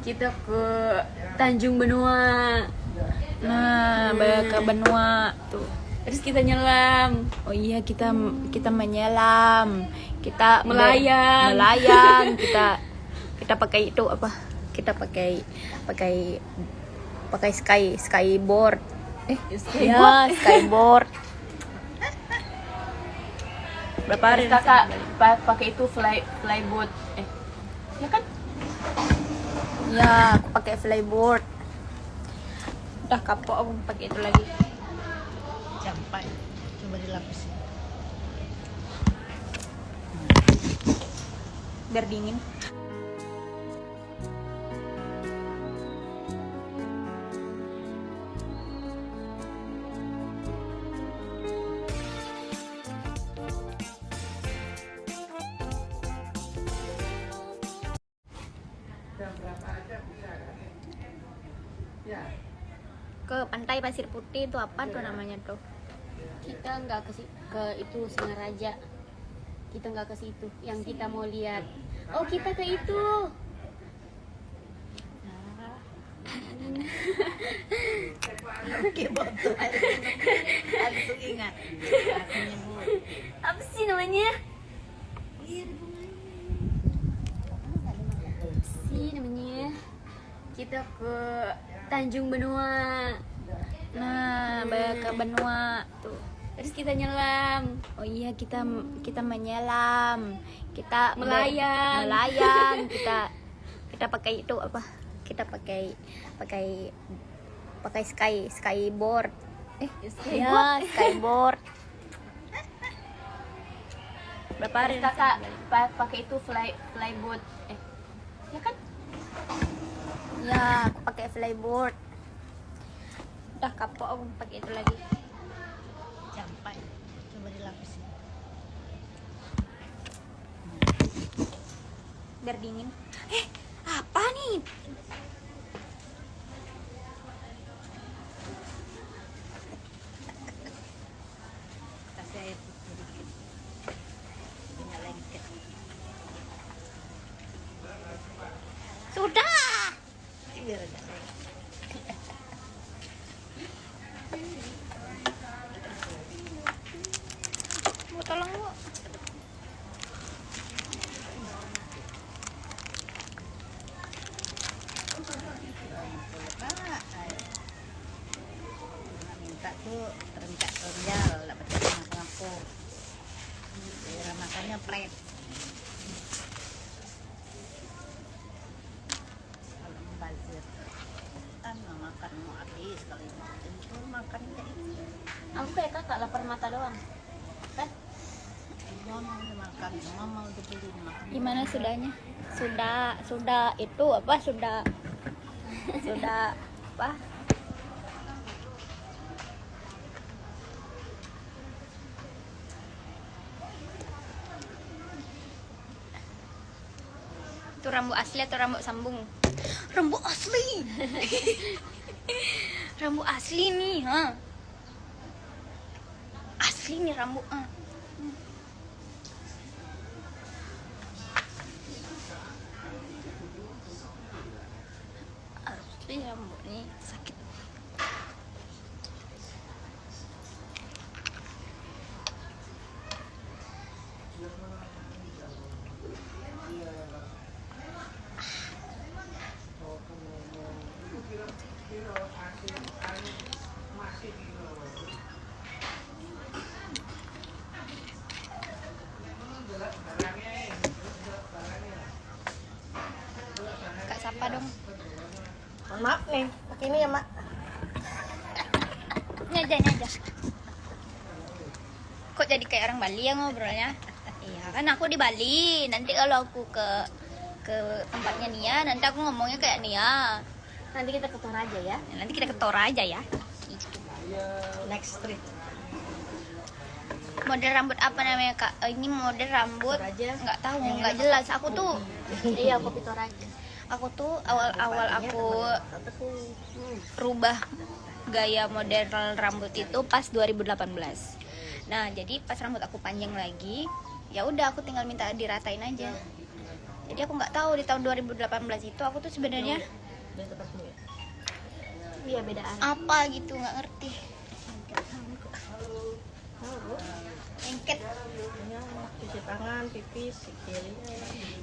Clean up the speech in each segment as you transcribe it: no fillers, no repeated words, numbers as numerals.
Kita ke Tanjung Benua. Nah, ke benua tuh. Terus kita nyelam. Oh iya, kita menyelam, kita Melayang. melayang, kita pakai itu apa? Kita pakai skyboard. Ya, skyboard. Berapa hari Kakak pakai itu flyboat. Ya kan? Ya, aku pakai flyboard. Udah kapok aku pakai itu lagi. Sampai coba dilapisin. Biar dingin. Ke pantai Pasir Putih itu apa tuh namanya tuh? Kita nggak ke itu Singaraja. Kita nggak ke situ. Yang kita mau lihat. Oh, kita ke itu. Oke, betul. Langsung ingat. Aku nyebut. Apa sih namanya? Kita ke Tanjung Benua. Nah, ke benua tuh. Terus kita nyelam. Oh iya, kita menyelam, kita Melayang. melayang, kita pakai itu apa? Kita pakai skyboard. Ya, skyboard. Berapa hari Kakak pakai itu flyboat. Ya kan? Ya, aku pakai flyboard. Udah kapok aku pakai itu lagi. Sampai coba dilapisin. Biar dingin. Apa nih? Kasih air putih dikit. Punya lengket. Sudah. Biar ada air. Mau tolong Bu. Minta tuh terencak-terenjal, dapat makan aku. Daerah makannya pret. Kalau membazir, makan mau habis kalau itu makan kayak ini. Aku kayak kakak lapar mata doang. Kan? Mama udah makan, mama udah beli makan. Gimana sudahnya? Sudah itu apa? Sudah apa? Itu rambut asli atau rambut sambung? Rambut asli. Rambut asli nih, ha. Asli nih rambut, Asli rambut nih sakit. Kak Sapa dong. Maaf nih, pakai ini ya mak. Ini aja. Kok jadi kayak orang Bali ya ngobrolnya? Iya kan aku di Bali. Nanti kalau aku ke tempatnya Nia, nanti aku ngomongnya kayak Nia. Nanti kita ke Toraja ya. Nanti kita ke Toraja ya. Next street. Model rambut apa namanya Kak? Ini model rambut Toraja. nggak tahu, nggak jelas. Aku tuh Iya, kopi Toraja. aku tuh awal aku rubah gaya model rambut itu pas 2018. Nah, jadi pas rambut aku panjang lagi, ya udah aku tinggal minta diratain aja. Jadi aku nggak tahu di tahun 2018 itu aku tuh sebenarnya Dari tempatmu ya? Iya beda arah. apa gitu, nggak ngerti. Lengket. Ya, cuci tangan, pipis, sikil.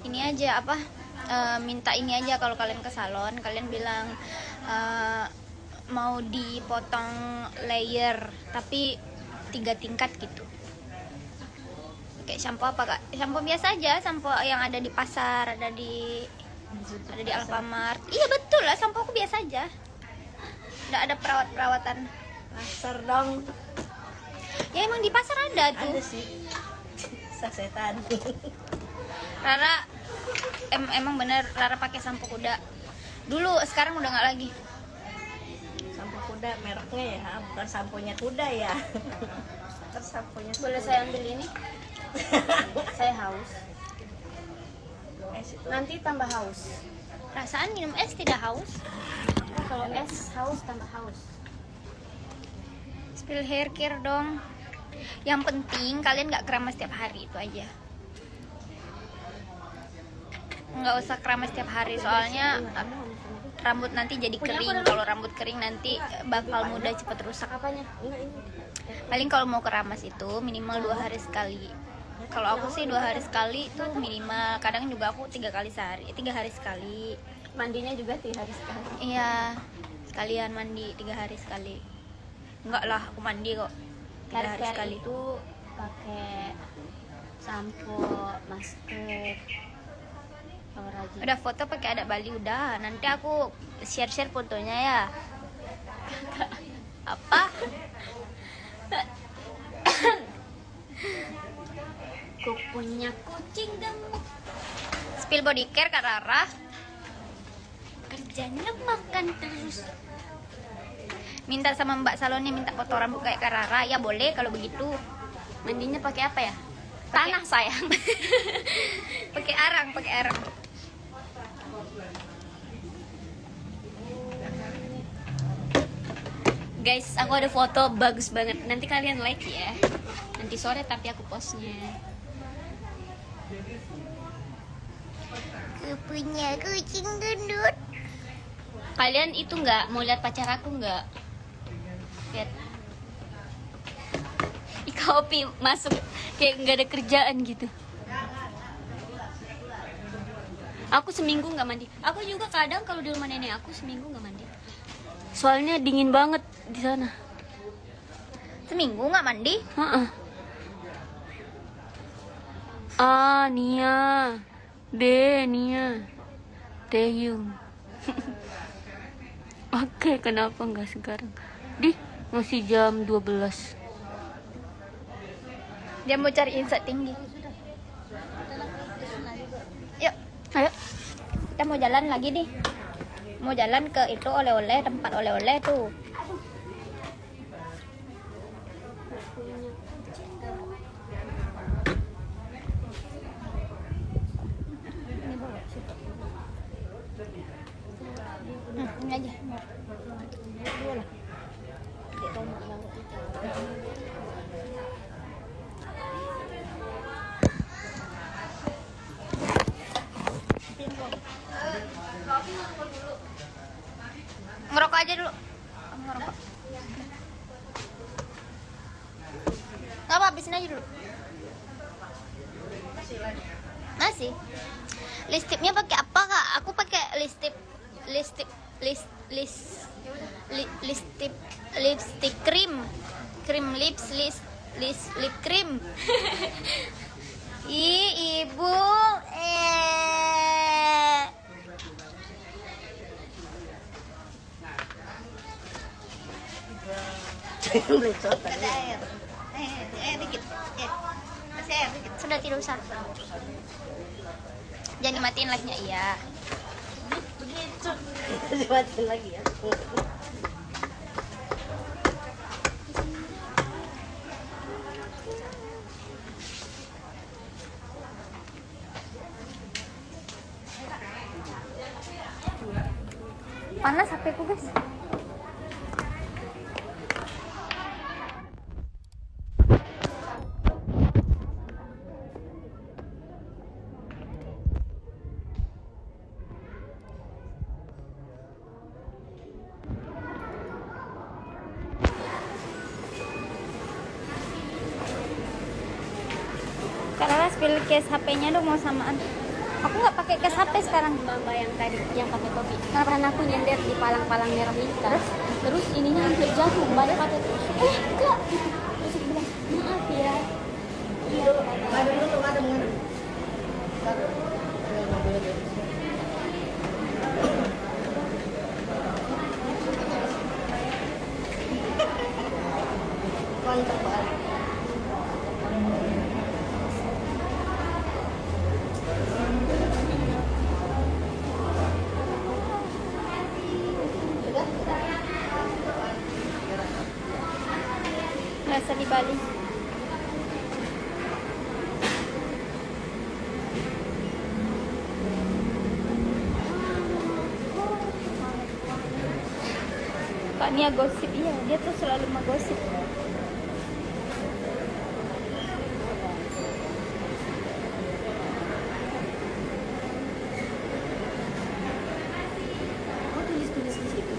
Ini aja apa? Minta ini aja kalau kalian ke salon, kalian bilang mau dipotong layer tapi 3 tingkat gitu. Kayak shampoo apa kak? Shampoo biasa aja, shampoo yang ada di pasar, ada di Alfamart. Iya betul lah, shampoo aku biasa aja. Nggak ada perawatan. Pasar dong. Ya emang di pasar ada tuh. Ada sih. Sasetan. Rara emang bener Rara pakai sampo kuda. Dulu, sekarang udah nggak lagi. Sampo kuda mereknya ya, bukan samponya kuda ya. Kan samponya. Boleh saya ambil ini? Saya haus. Itu. Nanti tambah haus. Perasaan minum es tidak haus. Kalau es haus tambah haus. Spill hair care dong. Yang penting kalian nggak keramas setiap hari, itu aja. Nggak usah keramas setiap hari, soalnya rambut nanti jadi kering. Kalau rambut kering nanti bakal mudah cepet rusak. Apanya? Paling kalau mau keramas itu minimal 2 hari sekali. Kalau aku sih 2 hari sekali itu minimal. Kadang juga aku 3 kali sehari, 3 hari sekali. Mandinya juga 3 hari sekali. Iya, sekalian mandi 3 hari sekali. Enggak lah, aku mandi kok 3 hari Hair sekali. itu pakai sampo, masker. Kalau rajin. Udah foto pakai adat Bali udah. Nanti aku share fotonya ya. Apa? Aku punya kucing gemuk. Spill body care Kak Rara. Kerjanya makan terus. Minta sama mbak salonnya minta foto rambut kayak Kak Rara. Ya boleh kalau begitu. Mandinya pakai apa ya? Pakai- Tanah sayang. Pakai arang. Guys, aku ada foto bagus banget. Nanti kalian like ya. Nanti sore tapi aku postnya. Aku punya kucing gendut. Kalian itu nggak mau lihat pacar aku nggak? Lihat. Ika Opi masuk kayak nggak ada kerjaan gitu. Aku seminggu nggak mandi. Aku juga kadang kalau di rumah nenek aku seminggu nggak mandi. Soalnya dingin banget di sana. Seminggu nggak mandi? Heeh. A, Nia. B, Nia. Taehyung. Oke, kenapa nggak sekarang? Masih jam 12. Dia mau cari insight tinggi. Yuk, Ayo. kita mau jalan lagi nih. Mau jalan ke itu oleh-oleh, tempat oleh-oleh tuh. Ini aja. Ngerokok aja dulu. Ngerokok. Nggak apa, habisin aja dulu. Masih. Lipstiknya pakai apa kak? Aku pakai lipstik krim lip krim. Ih ibu dikit masih air dikit, sudah tidak usah, jangan dimatiin live-nya. Iya Begitu. Dimatiin lagi ya. panas HP ku guys. Kak Laras pilih case HP-nya dong, mau samaan. Aku nggak pakai case HP sekarang. Mbak yang tadi yang pakai topi. Karena aku nyender di palang-palang merah itu. Terus ininya hampir jatuh. Mbak pakai Kak. Terus aku bilang, maaf ya. Ada dulu tuh, ada mengenai. Mantap banget. Rasa di Bali. Kak Nia gosip, iya dia tuh selalu menggosip. Oh, tulis-tulis di situ.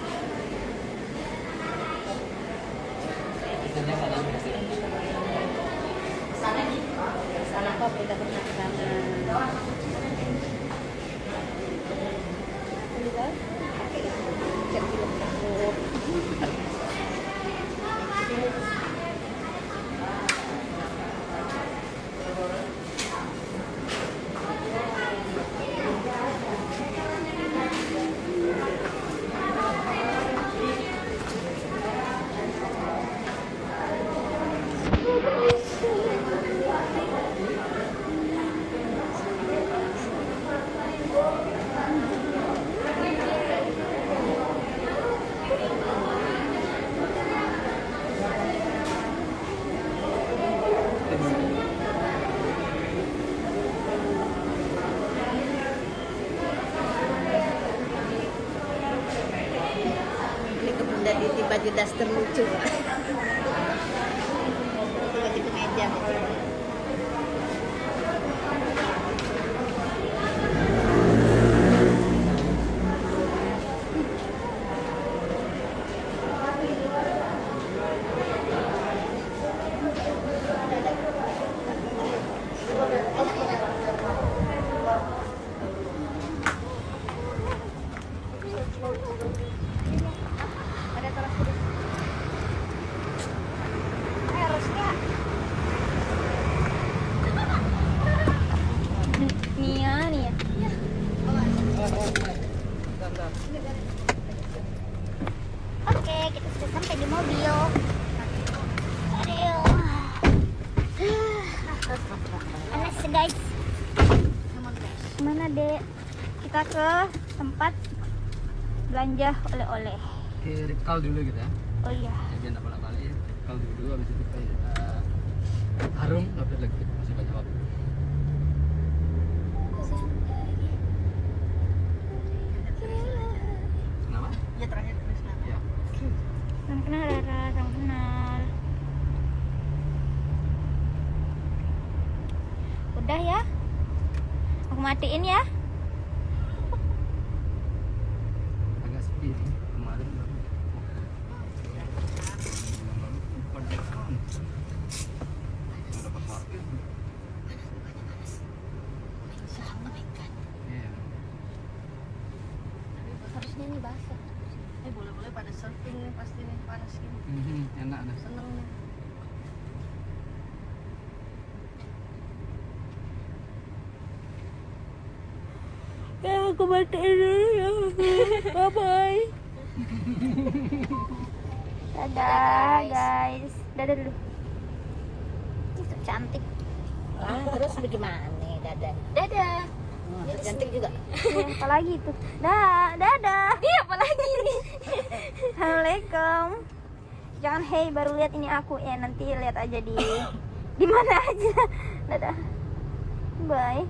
Sana kok kita pernah ke sana. Jadi baju daster lucu. Baju kemeja. Ada teras kuda. Harusnya. Nia, Nia. Oke, kita sudah sampai di mobil. Aduh. Panas guys. Mana dek? Kita ke tempat belanja oleh-oleh. Ke Ripkal dulu kita. Oh iya. Ya, biar tak bolak-balik ya. Ripkal dulu habis itu ke Harum, habis lagi masih banyak waktu. Kenapa? Ya terakhir terus nama. Ya. Salam kenal Rara, salam kenal. Udah ya? Aku matiin ya. Agak sepi nih. Kemarin baru. Dapat waktu. Iya. Harusnya ini basah. Boleh-boleh pada surfing nih pasti nih panas gini. Enak dah. Seneng nih. Ya aku matiin dulu ya. Bye bye. Dadah guys. Dadah dulu. Itu cantik. Ah, terus bagaimana nih dadah? Dadah. Cantik juga. Iya, apalagi itu. Dadah. Iya, apalagi ini. Assalamualaikum. Jangan hey baru lihat ini aku ya, nanti lihat aja di mana aja. Dadah. Bye.